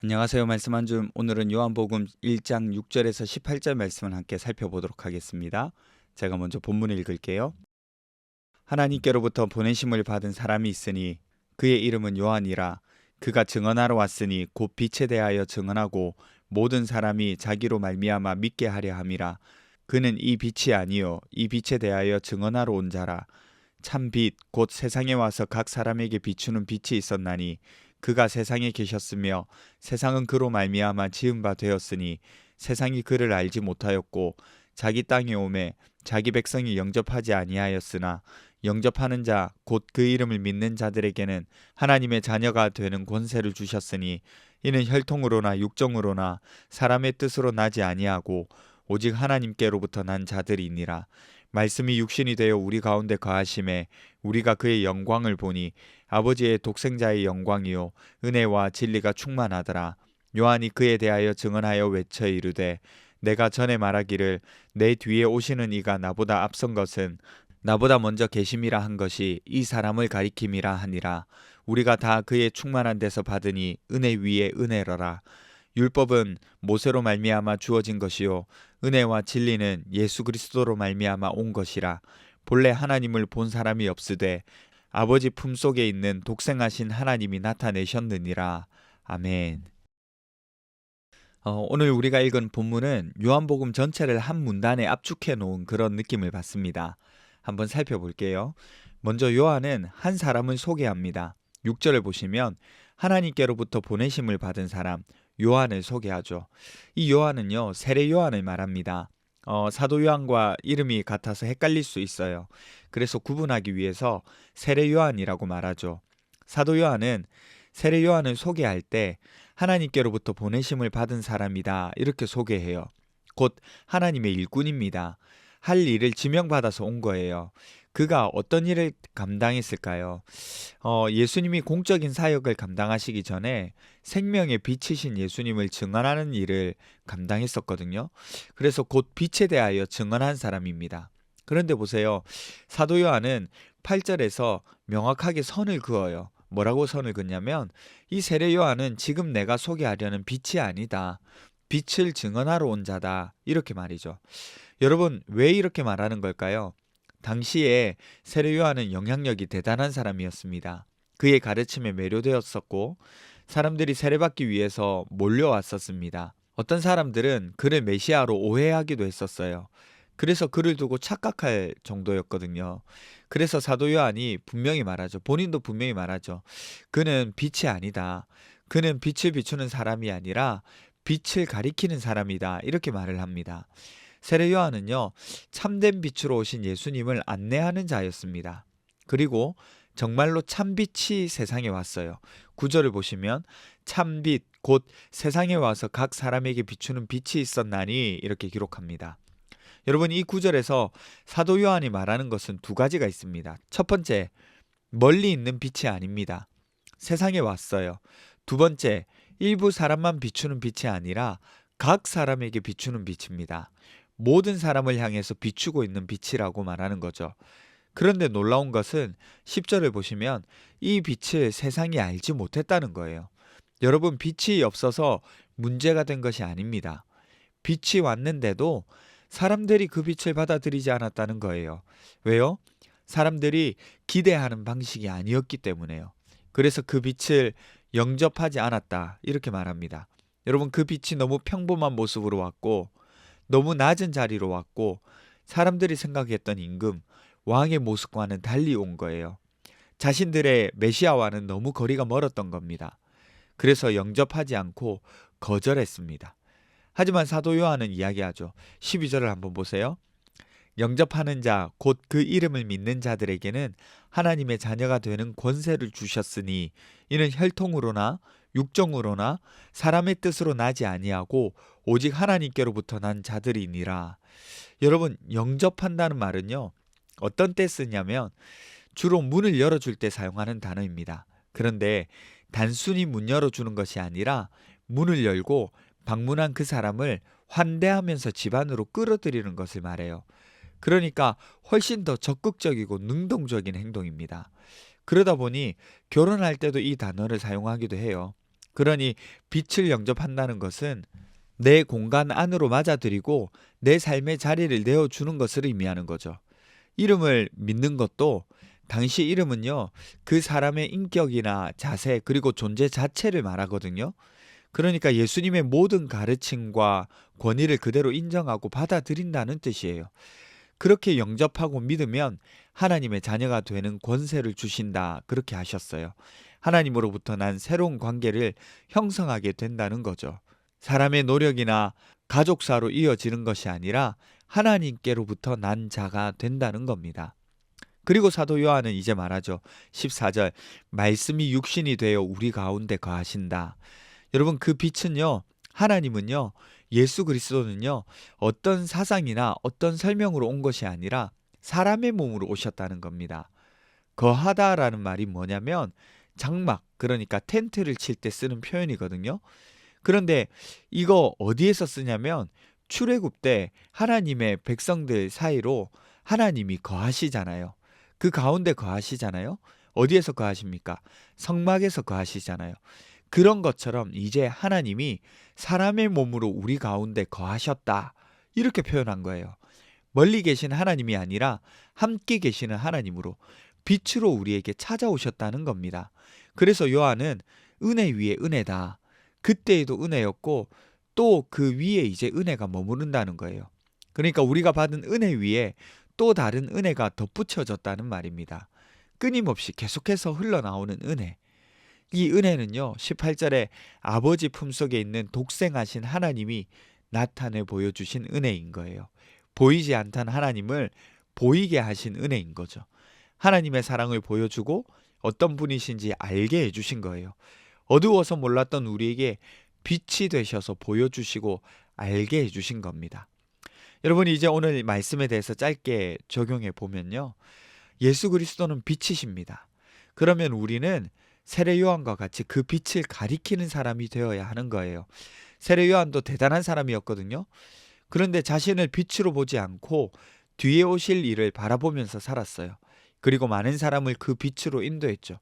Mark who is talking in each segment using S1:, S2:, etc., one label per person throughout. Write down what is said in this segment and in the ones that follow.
S1: 안녕하세요. 말씀 한 줌. 오늘은 요한복음 1장 6절에서 18절 말씀을 함께 살펴보도록 하겠습니다. 제가 먼저 본문을 읽을게요. 하나님께로부터 보내심을 받은 사람이 있으니 그의 이름은 요한이라. 그가 증언하러 왔으니 곧 빛에 대하여 증언하고 모든 사람이 자기로 말미암아 믿게 하려 함이라. 그는 이 빛이 아니요 이 빛에 대하여 증언하러 온 자라. 참 빛 곧 세상에 와서 각 사람에게 비추는 빛이 있었나니 그가 세상에 계셨으며 세상은 그로 말미암아 지은 바 되었으니 세상이 그를 알지 못하였고 자기 땅에 오매 자기 백성이 영접하지 아니하였으나 영접하는 자 곧 그 이름을 믿는 자들에게는 하나님의 자녀가 되는 권세를 주셨으니 이는 혈통으로나 육정으로나 사람의 뜻으로 나지 아니하고 오직 하나님께로부터 난 자들이니라. 말씀이 육신이 되어 우리 가운데 거하심에 우리가 그의 영광을 보니 아버지의 독생자의 영광이요 은혜와 진리가 충만하더라. 요한이 그에 대하여 증언하여 외쳐 이르되 내가 전에 말하기를 내 뒤에 오시는 이가 나보다 앞선 것은 나보다 먼저 계심이라 한 것이 이 사람을 가리킴이라 하니라. 우리가 다 그의 충만한 데서 받으니 은혜 위에 은혜로라. 율법은 모세로 말미암아 주어진 것이요 은혜와 진리는 예수 그리스도로 말미암아 온 것이라. 본래 하나님을 본 사람이 없으되 아버지 품속에 있는 독생하신 하나님이 나타내셨느니라. 아멘. 오늘 우리가 읽은 본문은 요한복음 전체를 한 문단에 압축해 놓은 그런 느낌을 받습니다. 한번 살펴볼게요. 먼저 요한은 한 사람을 소개합니다. 6절을 보시면 하나님께로부터 보내심을 받은 사람 요한을 소개하죠. 이 요한은요, 세례 요한을 말합니다. 사도 요한과 이름이 같아서 헷갈릴 수 있어요. 그래서 구분하기 위해서 세례 요한이라고 말하죠. 사도 요한은 세례 요한을 소개할 때 하나님께로부터 보내심을 받은 사람이다 이렇게 소개해요. 곧 하나님의 일꾼입니다. 할 일을 지명받아서 온 거예요. 그가 어떤 일을 감당했을까요? 예수님이 공적인 사역을 감당하시기 전에 생명의 빛이신 예수님을 증언하는 일을 감당했었거든요. 그래서 곧 빛에 대하여 증언한 사람입니다. 그런데 보세요. 사도 요한은 8절에서 명확하게 선을 그어요. 뭐라고 선을 긋냐면 이 세례 요한은 지금 내가 소개하려는 빛이 아니다. 빛을 증언하러 온 자다. 이렇게 말이죠. 여러분, 왜 이렇게 말하는 걸까요? 당시에 세례 요한은 영향력이 대단한 사람이었습니다. 그의 가르침에 매료되었었고 사람들이 세례받기 위해서 몰려왔었습니다. 어떤 사람들은 그를 메시아로 오해하기도 했었어요. 그래서 그를 두고 착각할 정도였거든요. 그래서 사도 요한이 분명히 말하죠. 본인도 분명히 말하죠. 그는 빛이 아니다. 그는 빛을 비추는 사람이 아니라 빛을 가리키는 사람이다. 이렇게 말을 합니다. 세례 요한은요, 참된 빛으로 오신 예수님을 안내하는 자였습니다. 그리고 정말로 참빛이 세상에 왔어요. 구절을 보시면 참빛 곧 세상에 와서 각 사람에게 비추는 빛이 있었나니 이렇게 기록합니다. 여러분, 이 구절에서 사도 요한이 말하는 것은 두 가지가 있습니다. 첫 번째, 멀리 있는 빛이 아닙니다. 세상에 왔어요. 두 번째, 일부 사람만 비추는 빛이 아니라 각 사람에게 비추는 빛입니다. 모든 사람을 향해서 비추고 있는 빛이라고 말하는 거죠. 그런데 놀라운 것은 10절을 보시면 이 빛을 세상이 알지 못했다는 거예요. 여러분, 빛이 없어서 문제가 된 것이 아닙니다. 빛이 왔는데도 사람들이 그 빛을 받아들이지 않았다는 거예요. 왜요? 사람들이 기대하는 방식이 아니었기 때문에요. 그래서 그 빛을 영접하지 않았다. 이렇게 말합니다. 여러분, 그 빛이 너무 평범한 모습으로 왔고 너무 낮은 자리로 왔고 사람들이 생각했던 임금, 왕의 모습과는 달리 온 거예요. 자신들의 메시아와는 너무 거리가 멀었던 겁니다. 그래서 영접하지 않고 거절했습니다. 하지만 사도 요한은 이야기하죠. 12절을 한번 보세요. 영접하는 자, 곧 그 이름을 믿는 자들에게는 하나님의 자녀가 되는 권세를 주셨으니 이는 혈통으로나 육정으로나 사람의 뜻으로 나지 아니하고 오직 하나님께로부터 난 자들이니라. 여러분, 영접한다는 말은요, 어떤 때 쓰냐면 주로 문을 열어줄 때 사용하는 단어입니다. 그런데 단순히 문 열어주는 것이 아니라 문을 열고 방문한 그 사람을 환대하면서 집 안으로 끌어들이는 것을 말해요. 그러니까 훨씬 더 적극적이고 능동적인 행동입니다. 그러다 보니 결혼할 때도 이 단어를 사용하기도 해요. 그러니 빛을 영접한다는 것은 내 공간 안으로 맞아들이고 내 삶의 자리를 내어주는 것을 의미하는 거죠. 이름을 믿는 것도 당시 이름은요, 그 사람의 인격이나 자세 그리고 존재 자체를 말하거든요. 그러니까 예수님의 모든 가르침과 권위를 그대로 인정하고 받아들인다는 뜻이에요. 그렇게 영접하고 믿으면 하나님의 자녀가 되는 권세를 주신다. 그렇게 하셨어요. 하나님으로부터 난 새로운 관계를 형성하게 된다는 거죠. 사람의 노력이나 가족사로 이어지는 것이 아니라 하나님께로부터 난 자가 된다는 겁니다. 그리고 사도 요한은 이제 말하죠. 14절, 말씀이 육신이 되어 우리 가운데 거하신다. 여러분, 그 빛은요, 하나님은요, 예수 그리스도는요, 어떤 사상이나 어떤 설명으로 온 것이 아니라 사람의 몸으로 오셨다는 겁니다. 거하다라는 말이 뭐냐면 장막, 그러니까 텐트를 칠 때 쓰는 표현이거든요. 그런데 이거 어디에서 쓰냐면 출애굽 때 하나님의 백성들 사이로 하나님이 거하시잖아요. 그 가운데 거하시잖아요. 어디에서 거하십니까? 성막에서 거하시잖아요. 그런 것처럼 이제 하나님이 사람의 몸으로 우리 가운데 거하셨다. 이렇게 표현한 거예요. 멀리 계신 하나님이 아니라 함께 계시는 하나님으로 빛으로 우리에게 찾아오셨다는 겁니다. 그래서 요한은 은혜 위에 은혜다. 그때에도 은혜였고 또 그 위에 이제 은혜가 머무른다는 거예요. 그러니까 우리가 받은 은혜 위에 또 다른 은혜가 덧붙여졌다는 말입니다. 끊임없이 계속해서 흘러나오는 은혜. 이 은혜는요, 18절에 아버지 품속에 있는 독생하신 하나님이 나타내 보여주신 은혜인 거예요. 보이지 않던 하나님을 보이게 하신 은혜인 거죠. 하나님의 사랑을 보여주고 어떤 분이신지 알게 해주신 거예요. 어두워서 몰랐던 우리에게 빛이 되셔서 보여주시고 알게 해주신 겁니다. 여러분, 이제 오늘 말씀에 대해서 짧게 적용해 보면요. 예수 그리스도는 빛이십니다. 그러면 우리는 세례 요한과 같이 그 빛을 가리키는 사람이 되어야 하는 거예요. 세례 요한도 대단한 사람이었거든요. 그런데 자신을 빛으로 보지 않고 뒤에 오실 일을 바라보면서 살았어요. 그리고 많은 사람을 그 빛으로 인도했죠.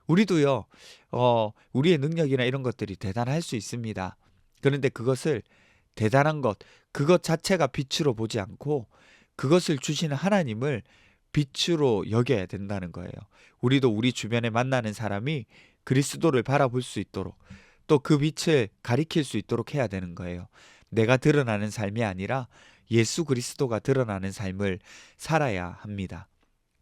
S1: 우리도요, 우리의 능력이나 이런 것들이 대단할 수 있습니다. 그런데 그것을 대단한 것, 그것 자체가 빛으로 보지 않고 그것을 주시는 하나님을 빛으로 여겨야 된다는 거예요. 우리도 우리 주변에 만나는 사람이 그리스도를 바라볼 수 있도록 또 그 빛을 가리킬 수 있도록 해야 되는 거예요. 내가 드러나는 삶이 아니라 예수 그리스도가 드러나는 삶을 살아야 합니다.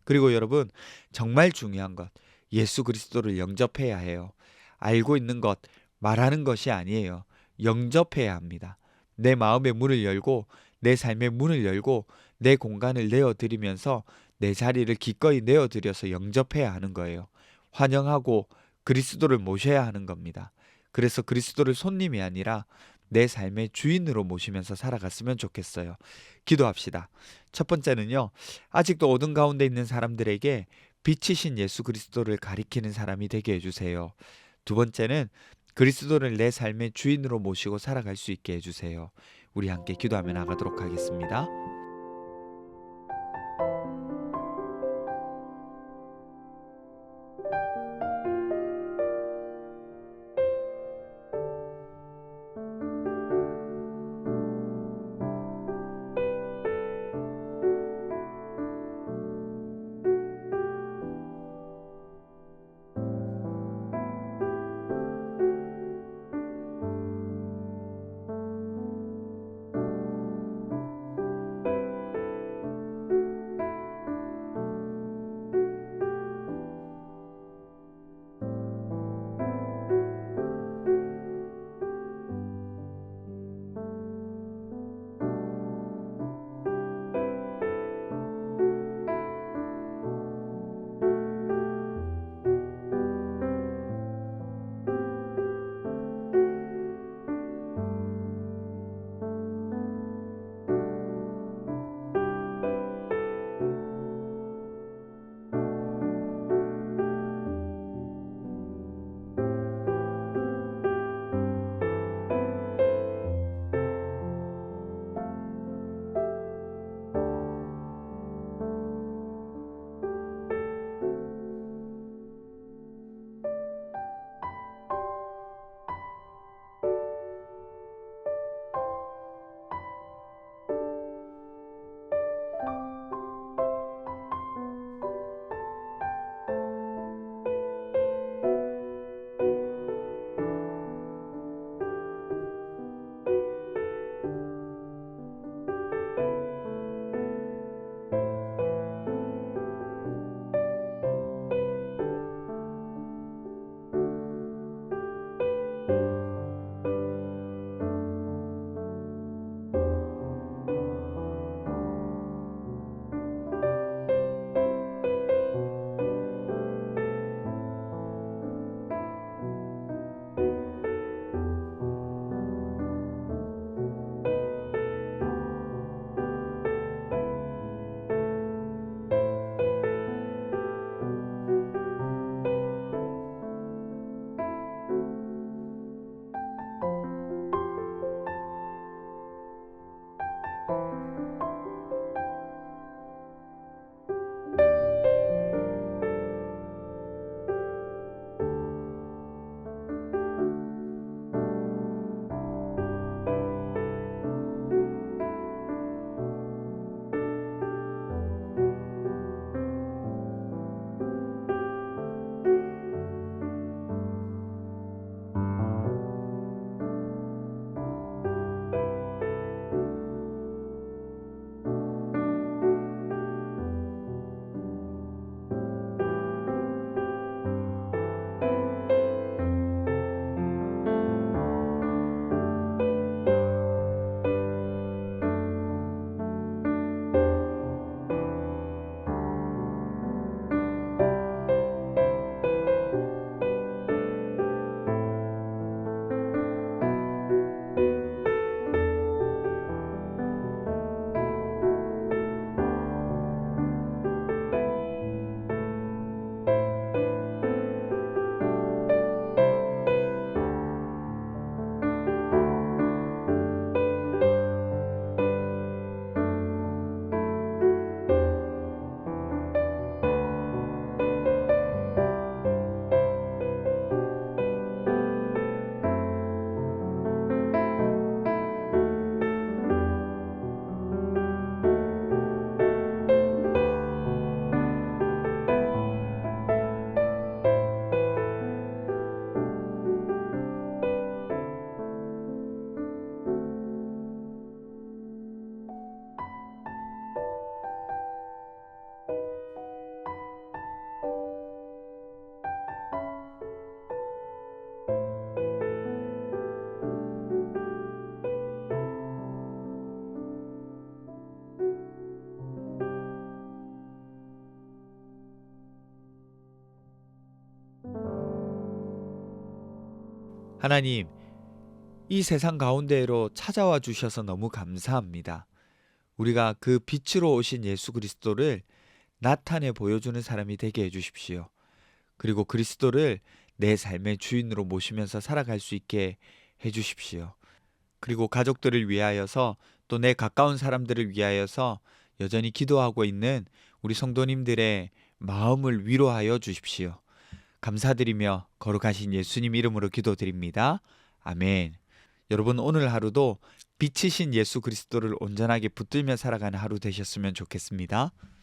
S1: 그리고 여러분, 정말 중요한 것, 예수 그리스도를 영접해야 해요. 알고 있는 것, 말하는 것이 아니에요. 영접해야 합니다. 내 마음의 문을 열고 내 삶의 문을 열고 내 공간을 내어드리면서 내 자리를 기꺼이 내어드려서 영접해야 하는 거예요. 환영하고 그리스도를 모셔야 하는 겁니다. 그래서 그리스도를 손님이 아니라 내 삶의 주인으로 모시면서 살아갔으면 좋겠어요. 기도합시다. 첫 번째는요, 아직도 어둠 가운데 있는 사람들에게 빛이신 예수 그리스도를 가리키는 사람이 되게 해주세요. 두 번째는 그리스도를 내 삶의 주인으로 모시고 살아갈 수 있게 해주세요. 우리 함께 기도하며 나가도록 하겠습니다. 하나님, 이 세상 가운데로 찾아와 주셔서 너무 감사합니다. 우리가 그 빛으로 오신 예수 그리스도를 나타내 보여주는 사람이 되게 해주십시오. 그리고 그리스도를 내 삶의 주인으로 모시면서 살아갈 수 있게 해주십시오. 그리고 가족들을 위하여서 또 내 가까운 사람들을 위하여서 여전히 기도하고 있는 우리 성도님들의 마음을 위로하여 주십시오. 감사드리며 거룩하신 예수님 이름으로 기도드립니다. 아멘. 여러분 오늘 하루도 빛이신 예수 그리스도를 온전하게 붙들며 살아가는 하루 되셨으면 좋겠습니다.